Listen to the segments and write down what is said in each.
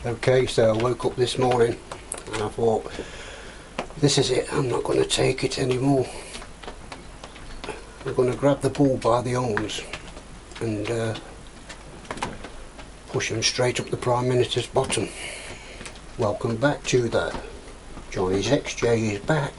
Okay, so I woke up this morning and I thought, this is it, I'm not going to take it anymore. I'm going to grab the bull by the horns and push him straight up the Prime Minister's bottom. Welcome back to that. Johnny's XJ is back.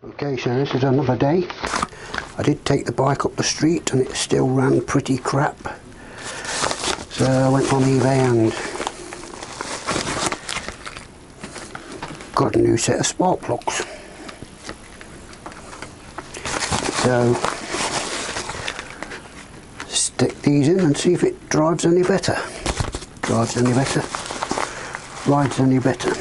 Okay, so this is another day. I did take the bike up the street and it still ran pretty crap. So I went on eBay and got a new set of spark plugs. So stick these in and see if it drives any better. Drives any better. Rides any better.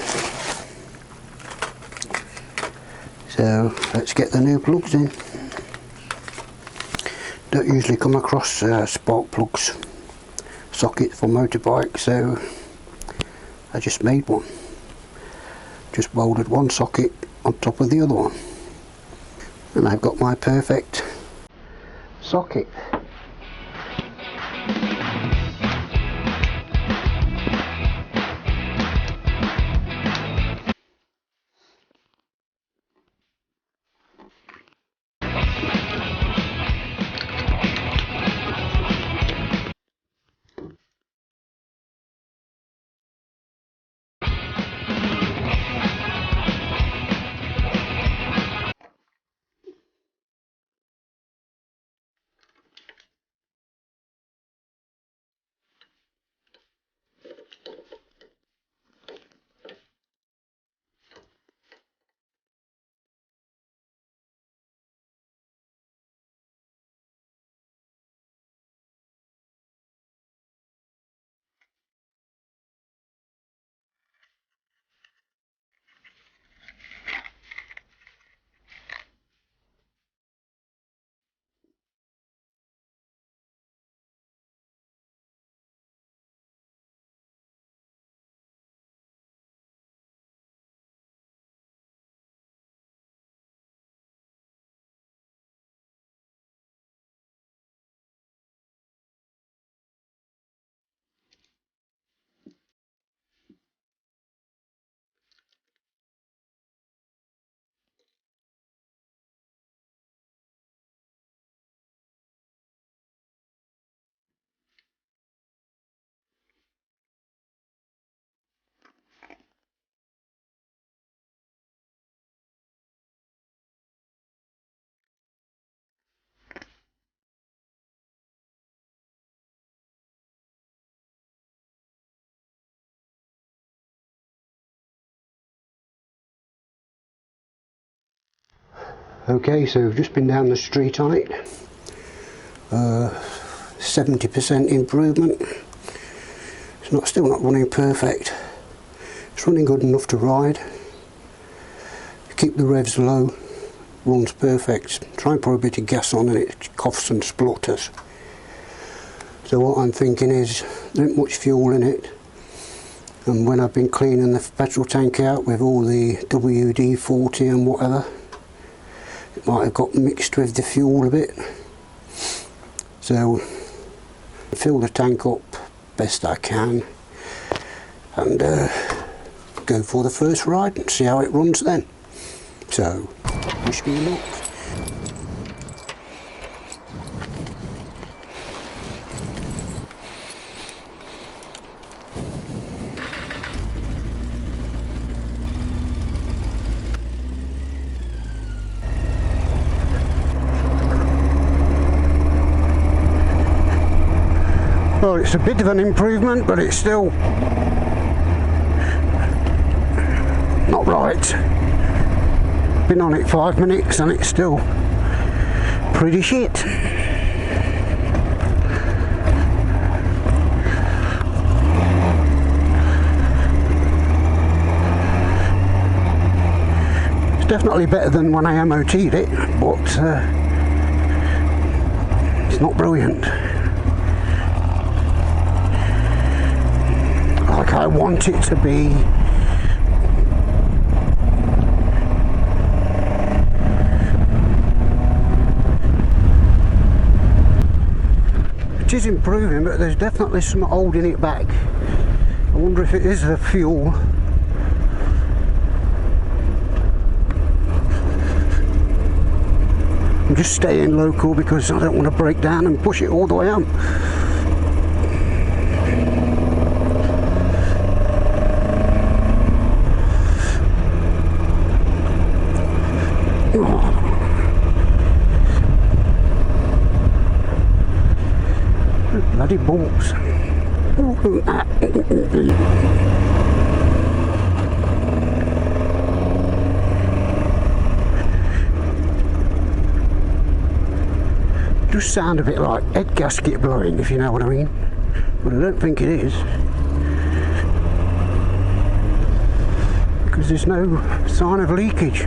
So let's get the new plugs in. Don't usually come across spark plugs socket for motorbike, so I just made one. Just welded one socket on top of the other one, and I've got my perfect socket. Okay, so we've just been down the street on it. 70% improvement. It's still not running perfect. It's running good enough to ride. Keep the revs low, runs perfect. Try and put a bit of gas on and it coughs and splutters. So what I'm thinking is, there isn't much fuel in it. And when I've been cleaning the petrol tank out with all the WD-40 and whatever, it might have got mixed with the fuel a bit. So fill the tank up best I can and go for the first ride and see how it runs then. So wish me luck. Well, it's a bit of an improvement, but it's still not right. Been on it 5 minutes and it's still pretty shit. It's definitely better than when I MOT'd it, but it's not brilliant like I want it to be. It is improving, but there's definitely some holding it back. I wonder if it is the fuel. I'm just staying local because I don't want to break down and push it all the way up. Bloody balls. Just sound a bit like head gasket blowing, if you know what I mean. But I don't think it is, because there's no sign of leakage.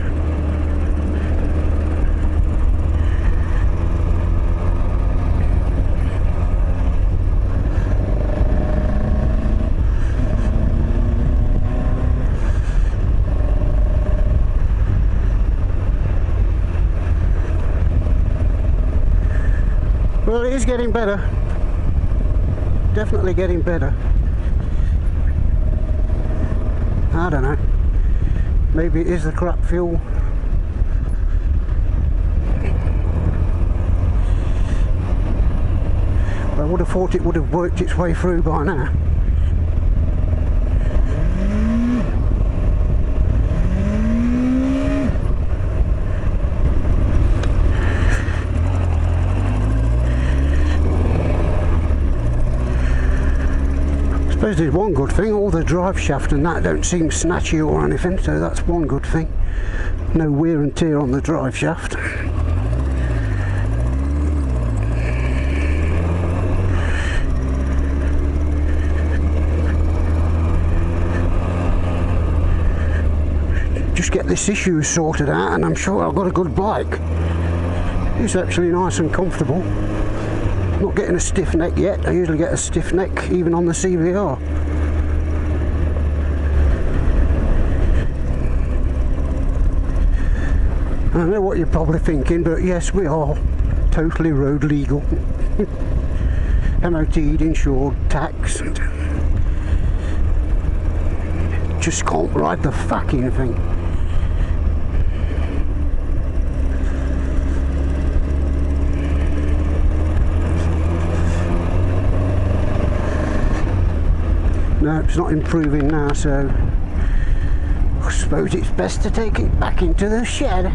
Well, it is getting better. Definitely getting better. I don't know. Maybe it is the crap fuel. I would have thought it would have worked its way through by now. I suppose there's one good thing, all the drive shaft and that don't seem snatchy or anything, so that's one good thing. No wear and tear on the drive shaft. Just get this issue sorted out and I'm sure I've got a good bike. It's actually nice and comfortable. Not getting a stiff neck yet. I usually get a stiff neck even on the CVR. I know what you're probably thinking, but yes, we are totally road legal. MOT'd, insured, taxed. Just can't ride the fucking thing. No, it's not improving now, so I suppose it's best to take it back into the shed.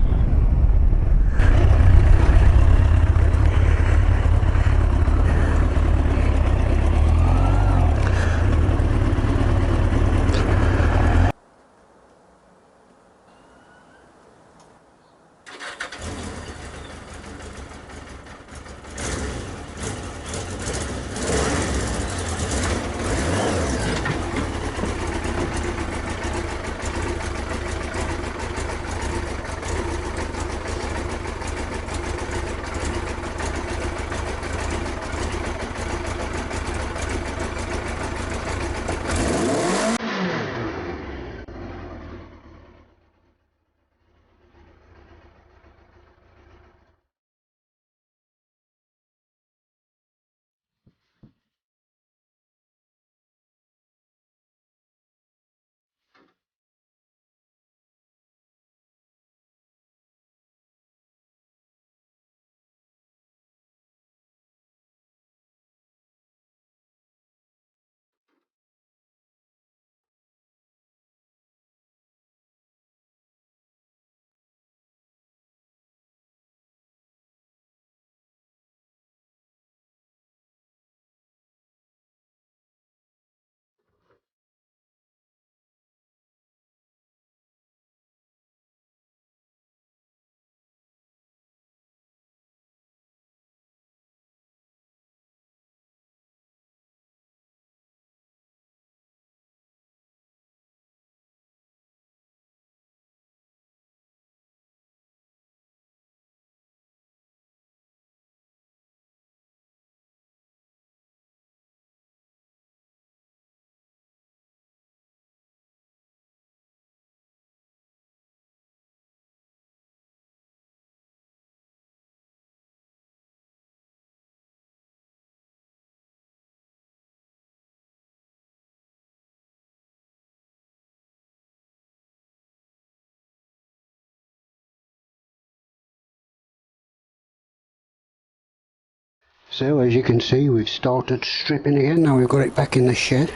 So as you can see, we've started stripping again. Now we've got it back in the shed.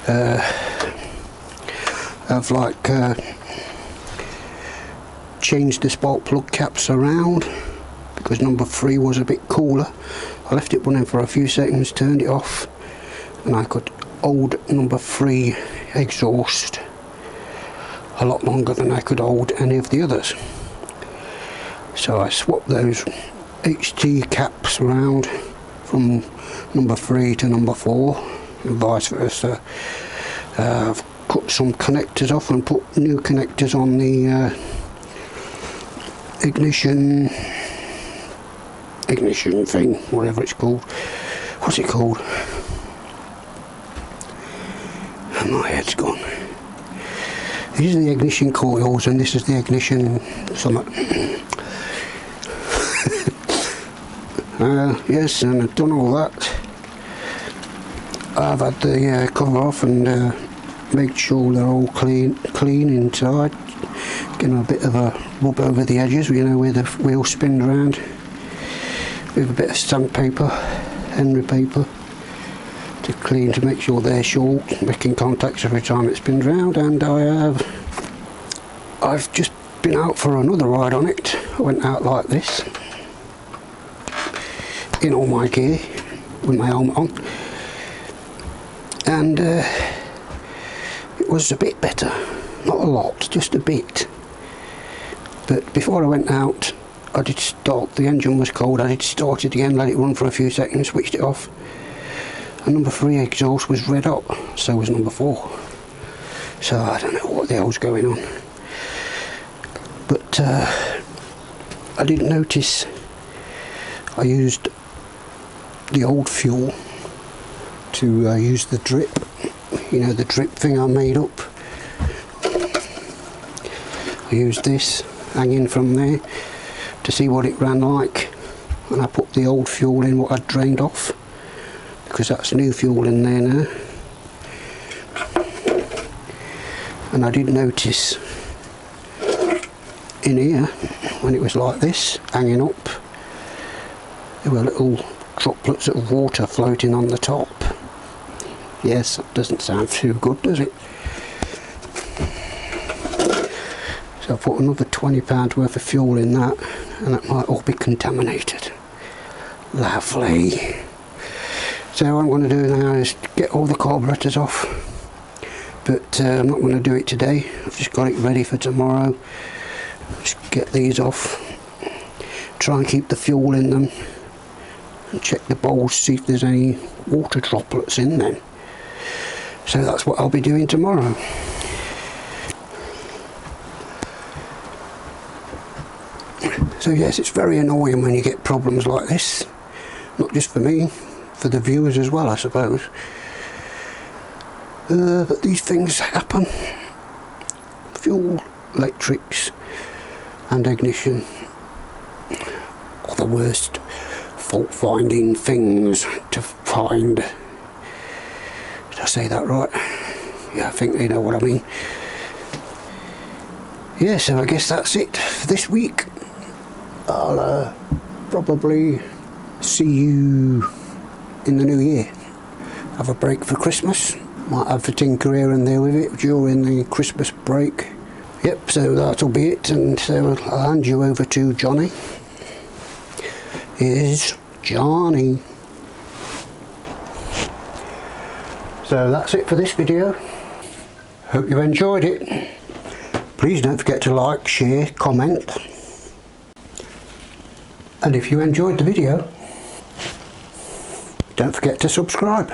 I've changed the spark plug caps around because number 3 was a bit cooler. I left it running for a few seconds, turned it off, and I could hold number 3 exhaust a lot longer than I could hold any of the others. So I swapped those HT caps around from number 3 to number 4 and vice versa. I've cut some connectors off and put new connectors on the ignition thing, whatever it's called. What's it called? My head's gone. These are the ignition coils and this is the ignition something. Yes, and I've done all that. I've had the cover off and made sure they're all clean inside. Getting a bit of a rub over the edges, you know, where the wheel spins around. With a bit of sandpaper, Henry paper, to clean, to make sure they're short, making contacts every time it spins round. And I've just been out for another ride on it. I went out like this, in all my gear, with my helmet on, and it was a bit better, not a lot, just a bit. But before I went out, I did start, the engine was cold, I did start it again, let it run for a few seconds, switched it off, and number 3 exhaust was red up, so was number 4. So I don't know what the hell's going on. But I didn't notice I used the old fuel to use the drip, you know, the drip thing I made up. I used this hanging from there to see what it ran like, and I put the old fuel in what I'd drained off, because that's new fuel in there now. And I did notice in here, when it was like this, hanging up, there were little droplets of water floating on the top. Yes, that doesn't sound too good, does it? So I put another £20 worth of fuel in that, and that might all be contaminated. Lovely. So what I'm going to do now is get all the carburetors off, but I'm not going to do it today. I've just got it ready for tomorrow. Just get these off, try and keep the fuel in them, and check the bowls, see if there's any water droplets in them. So that's what I'll be doing tomorrow. So yes, it's very annoying when you get problems like this. Not just for me, for the viewers as well, I suppose. But these things happen. Fuel, electrics and ignition are the worst fault finding things to find. Did I say that right? Yeah, I think you know what I mean. Yeah, so I guess that's it for this week. I'll probably see you in the new year. Have a break for Christmas. Might have a tinker here and there with it during the Christmas break. Yep, so that'll be it, and so I'll hand you over to Johnny. Here's Johnny. So that's it for this video. Hope you enjoyed it. Please don't forget to like, share, comment. And if you enjoyed the video, don't forget to subscribe.